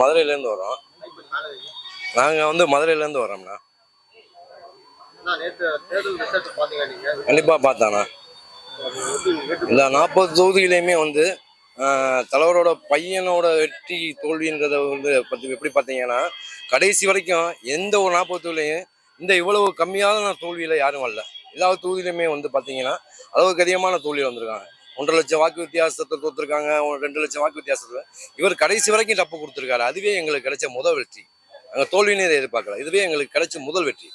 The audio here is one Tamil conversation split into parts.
மதுரையிலேருந்து வரோம். நாங்கள் வந்து மதுரையிலேருந்து வரோம்ண்ணா. கண்டிப்பாக பார்த்தாண்ணா. இந்த 40 தொகுதியிலையுமே வந்து தலைவரோட பையனோட வெற்றி தோல்வின்றதை வந்து பற்றி எப்படி பார்த்தீங்கன்னா, கடைசி வரைக்கும் எந்த ஒரு 40 தொகுதியிலையும் இந்த இவ்வளவு கம்மியான தோல்வியில் யாரும் வரல. எல்லா தொகுதியிலுமே வந்து பார்த்தீங்கன்னா அளவுக்கு அதிகமான தோல்வியில் வந்திருக்காங்க. 1.5 லட்சம் வாக்கு வித்தியாசத்தை தோற்றுருக்காங்க, 2 லட்சம் வாக்கு வித்தியாசத்தில். இவர் கடைசி வரைக்கும் டப்பு கொடுத்துருக்காரு. அதுவே எங்களுக்கு கிடைச்ச முதல் வெற்றி. நாங்கள் தோல்வினே இதை எதிர்பார்க்கல. இதுவே எங்களுக்கு கிடைச்ச முதல் வெற்றி.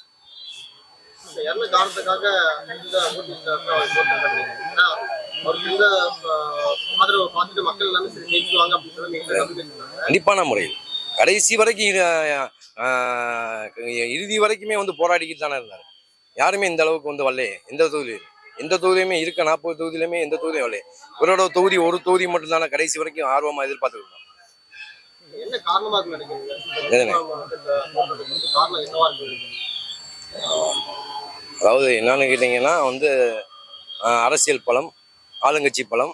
கண்டிப்பான முறையில் கடைசி வரைக்கும் இறுதி வரைக்குமே வந்து போராடிக்கிட்டு தானே இருந்தார். யாருமே இந்த அளவுக்கு வந்து வரலையே. எந்த தொகுதியுமே இருக்க 40 தொகுதியிலுமே எந்த தொகுதியும் வரலையே. இவரோட தொகுதி ஒரு தொகுதி மட்டும் தானே கடைசி வரைக்கும் ஆர்வமா எதிர்பார்த்துருக்கோம். அதாவது என்னன்னு கேட்டீங்கன்னா வந்து அரசியல் பலம், ஆளுங்கட்சி பலம்,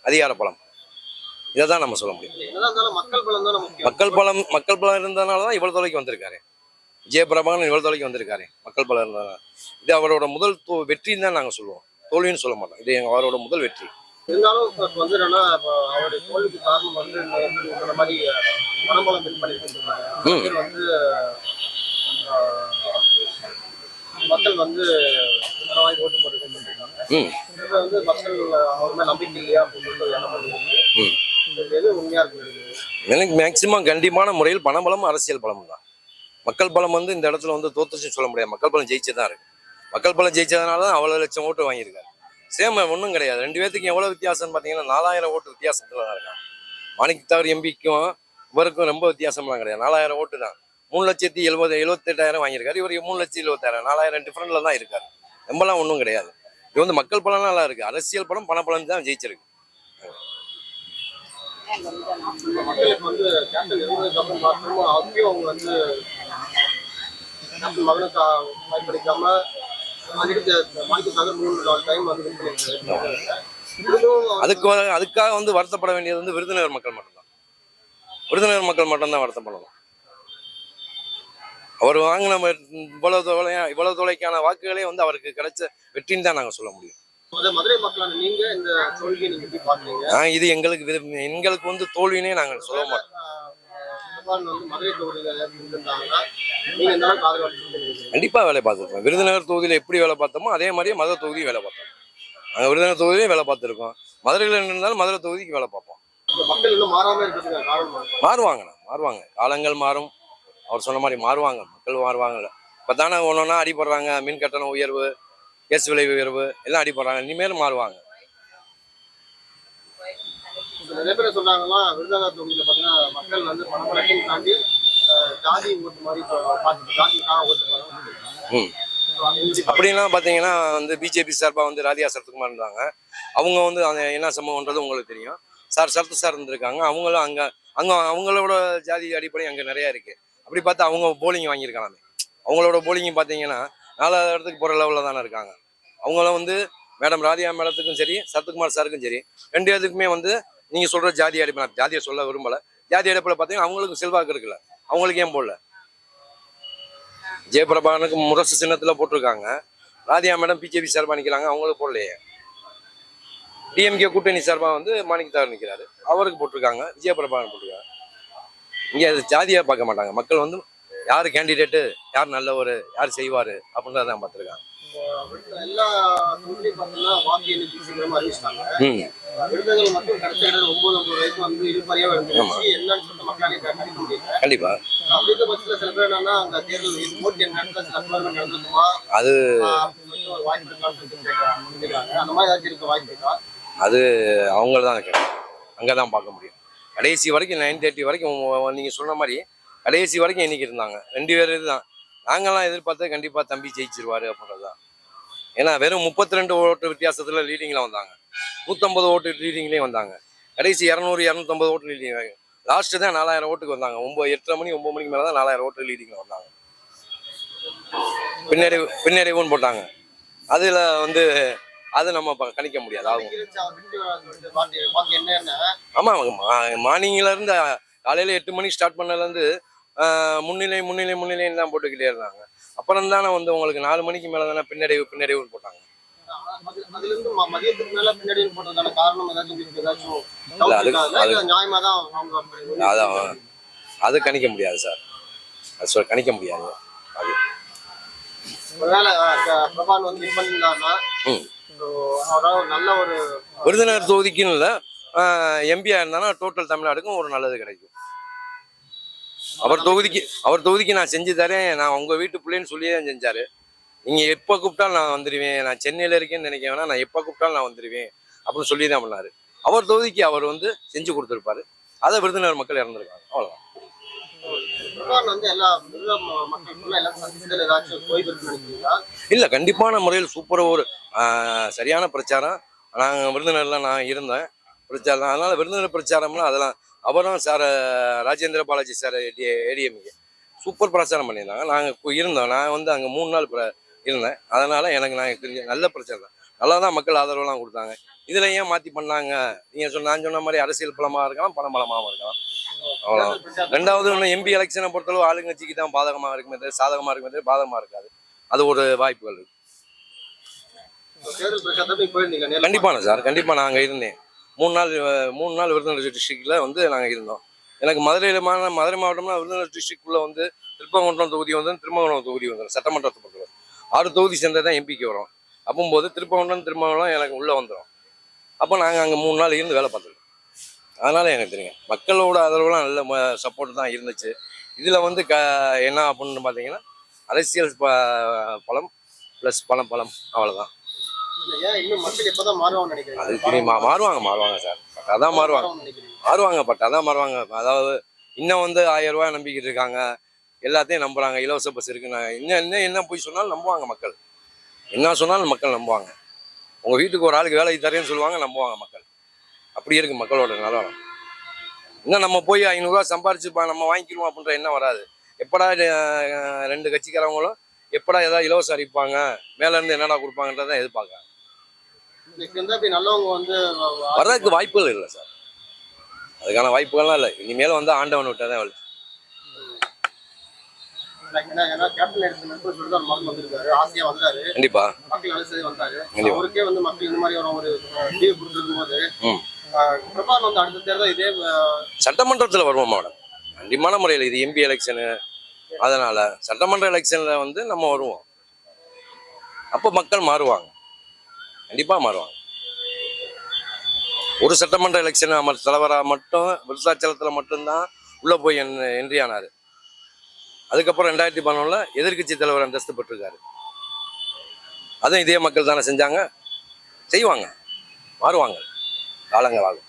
அதிகார பலம், இதை தான் நம்ம சொல்ல முடியும். மக்கள் பலம் இருந்ததுனால தான் இவ்வளவு தொலைக்கு வந்திருக்காரு. விஜயபிரபாகரன் இவ்வளவு தொலைக்கு வந்திருக்காரு மக்கள் பலம் இருந்ததுனால. இது அவரோட முதல் வெற்றின்னு தான் நாங்கள் சொல்லுவோம், தோல்வின்னு சொல்ல மாட்டோம். இது அவரோட முதல் வெற்றி. இருந்தாலும் வந்து என்னன்னா அவருடைய தோல்விக்கு காரணம் வந்து இந்த மாதிரி பணபலம் வந்து மக்கள் வந்து ஓட்டு போட்டு வந்து மக்கள் அவங்க நம்பிக்கை இல்லையா எது உண்மையா இருக்கு? எனக்கு மேக்சிமம் கண்டிப்பான முறையில் பணபலம் அரசியல் பலம் தான். மக்கள் பலம் வந்து இந்த இடத்துல வந்து தோத்துச்சுன்னு சொல்ல முடியாது. மக்கள் பலம் ஜெயிச்சுதான் இருக்கு. மக்கள் பலம் ஜெயிச்சதுனால தான் அவ்வளோ லட்சம் ஓட்டு வாங்கியிருக்காரு. சேம் ஒன்றும் கிடையாது. 2 பேர்த்துக்கும் எவ்வளோ வித்தியாசம்னு பார்த்தீங்கன்னா 4000 ஓட்டு வித்தியாசத்தில் தான் இருக்காங்க. மாணிக்கத்தாவர் எம்பிக்கும் இவருக்கும் ரொம்ப வித்தியாசம்லாம் கிடையாது. 4000 ஓட்டு தான். 3,78,000 வாங்கியிருக்காரு. இவர் 3,76,000. 4000 டிஃபரெண்ட்ல தான் இருக்காரு. ரொம்பலாம் ஒன்றும் கிடையாது. இது வந்து மக்கள் பலம் நல்லா இருக்கு. அரசியல் பலம் பணப்பலம் தான் ஜெயிச்சிருக்கு. மக்களுக்கு வந்து கேப்டன் இருந்ததுக்கப்புறம் பார்த்தோம் அப்பயும் அவங்க வந்து மகனுக்கு பயன்படுத்தாம அதுக்காக வந்து வருத்தப்பட வேண்டியது வந்து விருதுநகர் மக்கள் மட்டும்தான். விருதுநகர் மக்கள் மட்டும்தான் வருத்தப்படணும். அவர் வாங்கின இவ்வளவு தொலைக்கான வாக்குகளே வந்து அவருக்கு கிடைச்ச வெற்றின்னு தான் நாங்க சொல்ல முடியும். இது எங்களுக்கு வந்து தோல்வினே நாங்க சொல்ல மாட்டோம். கண்டிப்பா வேலை பார்த்துருக்கோம். விருதுநகர் தொகுதியில எப்படி வேலை பார்த்தோமோ அதே மாதிரியே மதுரை தொகுதியும் வேலை பார்த்தோம். நாங்கள் விருதுநகர் தொகுதியிலையும் வேலை பார்த்துருக்கோம். மதுரையில் இருந்தாலும் மதுரை தொகுதிக்கு வேலை பார்ப்போம். மாறுவாங்க. காலங்கள் மாறும். அவர் சொன்ன மாதிரி மாறுவாங்க. மக்கள் மாறுவாங்க. இப்போ தானே ஒன்றா அடிபடுறாங்க. மின் கட்டண உயர்வு, கேஸ் விலை உயர்வு எல்லாம் அடிபடுறாங்க. இனிமேலும் மாறுவாங்க. நிறைய பேர் சொன்னாங்கன்னா விருதுநகர் தொகுதியில பார்த்தீங்கன்னா மக்கள் வந்து பணபலத்தையும் தாண்டி ஜாதி ஓட்டு மாதிரி அப்படின்லாம் பார்த்தீங்கன்னா வந்து பிஜேபி சார்பாக வந்து ராதிகா சரத்குமார் இருந்தாங்க. அவங்க வந்து அந்த என்ன சம்பவம்ன்றது உங்களுக்கு தெரியும். சரத்து சார் இருந்திருக்காங்க. அவங்களும் அங்கே அவங்களோட ஜாதி அடிப்படை அங்கே நிறையா இருக்கு. அப்படி பார்த்தா அவங்க போலிங் வாங்கியிருக்காங்க. அவங்களோட போலிங் பார்த்தீங்கன்னா 4வது இடத்துக்கு போகிற லெவலில் தானே இருக்காங்க. அவங்களும் வந்து மேடம் ராதிகா மேடத்துக்கும் சரி, சரத்குமார் சாருக்கும் சரி, 2 பேருக்குமே வந்து நீங்கள் சொல்கிற ஜாதி அடிப்படை, ஜாதியை சொல்ல விரும்பலை, ஜாதி அடிப்படையில் பார்த்தீங்கன்னா அவங்களுக்கு செல்வாக்கு இருக்குல்ல, அவங்களுக்கு ஏன் போடல? ஜெயபிரபாகரனுக்கு முரசு சின்னத்தில் போட்டிருக்காங்க. ராதிகா மேடம் பிஜேபி சார்பாக நிற்கிறாங்க, அவங்களுக்கு போடலையே. டிஎம்கே கூட்டணி சார்பாக வந்து மாணிக்கத்தாவர் நிற்கிறாரு, அவருக்கு போட்டிருக்காங்க. விஜயபிரபாகரன் போட்டிருக்காங்க. இங்கே அது ஜாதியாக பார்க்க மாட்டாங்க. மக்கள் வந்து யார் கேண்டிடேட்டு, யார் நல்லவர், யார் செய்வார் அப்படின்றத தான் பார்த்துருக்காங்க. கண்டிப்பா அது அது அவங்கதான் அங்கதான் பார்க்க முடியும். கடைசி வரைக்கும் 9:30 வரைக்கும் நீங்க சொன்ன மாதிரி கடைசி வரைக்கும் இன்னைக்கு இருந்தாங்க. 2 பேர் தான். நாங்கெல்லாம் எதிர்பார்த்தா கண்டிப்பா தம்பி ஜெயிச்சிருவாரு அப்படின்றதுதான். ஏன்னா வெறும் 32 ஓட்டு வித்தியாசத்துல லீடிங்ல வந்தாங்க. 150 ஓட்டு லீடிங்லேயும் வந்தாங்க. கடைசி 200-250 ஓட்டு லீடிங். லாஸ்ட் தான் 4000 ஓட்டுக்கு வந்தாங்க. 8:30 மணி 9 மணிக்கு மேலே தான் 4000 ஓட்டு லீடிங்ல வந்தாங்க. பின்னடைவுன்னு போட்டாங்க. அதுல வந்து அது நம்ம கணிக்க முடியாது. ஆகும். ஆமா, மார்னிங்ல இருந்து காலையில் 8 மணிக்கு ஸ்டார்ட் பண்ணதுலேருந்து முன்னிலை முன்னிலை முன்னிலைன்னு தான் போட்டுக்கிட்டே இருந்தாங்க. அப்புறம் தானே வந்து உங்களுக்கு 4 மணிக்கு மேலே தானே பின்னடைவுன்னு போட்டாங்க. அதுல இருந்து மதியத்துக்கு மேல பின்னாடி போட்டதுக்கான காரணம் ஏதாச்சும் உங்களுக்கு ஏதாச்சும் இல்ல doubt இருக்கா? இல்ல நியாயமா தான் அவங்க அதான் அது கணிக்க முடியாது சார். அது கணிக்க முடியாது. அது ஒருவேளை பிரபான் வந்து வின் பண்ணியிருந்தாருன்னா அவரால் நல்ல ஒரு விருதுநகர் தொகுதிக்குன்னு இல்லை, எம்பியா இருந்தானா டோட்டல் தமிழ்நாடுக்கும் ஒரு நல்லது கிடைக்கும். அவர் தொகுதிக்கு நான் செஞ்சு தரேன், நான் உங்கள் வீட்டு பிள்ளைன்னு சொல்லியே தான் செஞ்சார். நீங்கள் எப்போ கூப்பிட்டாலும் நான் வந்துடுவேன், நான் சென்னையில் இருக்கேன்னு நினைக்க வேணா, நான் எப்போ கூப்பிட்டாலும் நான் வந்துடுவேன் அப்படின்னு சொல்லி தான் பண்ணார். அவர் தொகுதிக்கு அவர் வந்து செஞ்சு கொடுத்துருப்பாரு. அதை விருதுநகர் மக்கள் இறந்துருக்காங்க. அவ்வளோதான். இல்லை, கண்டிப்பான முறையில் சூப்பராக ஒரு சரியான பிரச்சாரம். நாங்கள் விருதுநகரில் நான் இருந்தேன் பிரச்சாரம். அதனால் விருதுநகர் பிரச்சாரம்லாம் அதெல்லாம் அவரும் sir Rajendra Balaji sir ADMK super பிரச்சாரம் பண்ணியிருந்தாங்க. நாங்கள் இருந்தோம். நான் வந்து அங்கே 3 நாள் இருந்தேன். அதனால் நான் தெரிஞ்ச நல்ல பிரச்சாரம் தான். நல்லா தான் மக்கள் ஆதரவுலாம் கொடுத்தாங்க. இதில் ஏன் மாற்றி பண்ணாங்க? நீங்கள் நான் சொன்ன மாதிரி அரசியல் பலமாக இருக்கலாம், பணம் பலமாகவும் இருக்கலாம். அவ்வளோ. ரெண்டாவது ஒன்று, எம்பி எலெக்ஷனை பொறுத்தளவு ஆளுங்கட்சிக்கு தான் பாதகமாக இருக்குமே தவிர சாதகமாக இருக்குமே தவிர பாதகமாக இருக்காது. அது ஒரு வாய்ப்புகள் இருக்கு. கண்டிப்பான சார், கண்டிப்பாக நாங்கள் இருந்தேன். 3 நாள் விருதுநகர் டிஸ்ட்ரிக்டில் வந்து நாங்கள் இருந்தோம். எனக்கு மதுரை மாவட்டம்னா விருதுநகர் டிஸ்ட்ரிக்டுக்குள்ளே வந்து திருப்பங்குன்றம் தொகுதி வந்து திருமங்கலம் தொகுதி வந்துடும். சட்டமன்றத்தை பொறுத்தவரை 6 தொகுதி சேர்ந்தது தான் எம்பிக்கு வரும். அப்போது திருமங்கலம் எனக்கு உள்ளே வந்துடும். அப்போ நாங்கள் அங்கே 3 நாள் இருந்து வேலை பார்த்துருக்கோம். அதனால் எனக்கு தெரியும் மக்களோட ஆதரவுலாம் நல்ல சப்போர்ட் தான் இருந்துச்சு. இதில் வந்து என்ன அப்படின்னு பார்த்தீங்கன்னா அரசியல் பலம் ப்ளஸ் பலம் அவ்வளோதான். அது மாறுவாங்க சார். அதான் மாறுவாங்க. அதாவது இன்னும் வந்து 1000 ரூபாய் நம்பிக்கிட்டு இருக்காங்க, எல்லாத்தையும் நம்புறாங்க. இலவச பஸ் இருக்குன்னு இன்னும் என்ன போய் சொன்னாலும் நம்புவாங்க மக்கள். என்ன சொன்னாலும் மக்கள் நம்புவாங்க. உங்கள் வீட்டுக்கு ஒரு ஆளுக்கு வேலைக்கு தரேன்னு சொல்லுவாங்க, நம்புவாங்க மக்கள். அப்படி இருக்கு மக்களோட நிலவரம். இன்னும் நம்ம போய் 500 ரூபா சம்பாரிச்சு நம்ம வாங்கிக்கிடுவோம் அப்படின்ற எண்ணம் வராது. எப்படா 2 கட்சிக்காரவங்களும் எப்படா ஏதாவது இலவசம் அறிவிப்பாங்க, மேலேருந்து என்னடா கொடுப்பாங்கன்றதான் எதிர்பார்க்குறாங்க. வர்றதுக்கு வாய்ப்புகள் இல்லை சார். அதுக்கான வாய்ப்புகள்லாம் இல்லை. இனிமேல் வந்து ஆண்டவன் விட்டால் தான் வழி. கண்டிப்பா சட்டமன்றத்தில் வருவோம் மேடம். கண்டிப்பான முறையில் இது எம்பி எலெக்ஷனு. அதனால சட்டமன்ற எலெக்ஷன்ல வந்து நம்ம வருவோம். அப்போ மக்கள் மாறுவாங்க, கண்டிப்பா மாறுவாங்க. ஒரு சட்டமன்ற எலெக்ஷன் தலைவராக மட்டும் விருத்தாச்சலத்தில் மட்டும்தான் உள்ளே போய் என்ட்ரி ஆனார். அதுக்கப்புறம் 2011 எதிர்கட்சி தலைவர் அந்தஸ்து பெற்றிருக்காரு. அதுவும் இதே மக்கள் தானே செஞ்சாங்க, செய்வாங்க, மாறுவாங்க, காலங்கள் ஆகும்.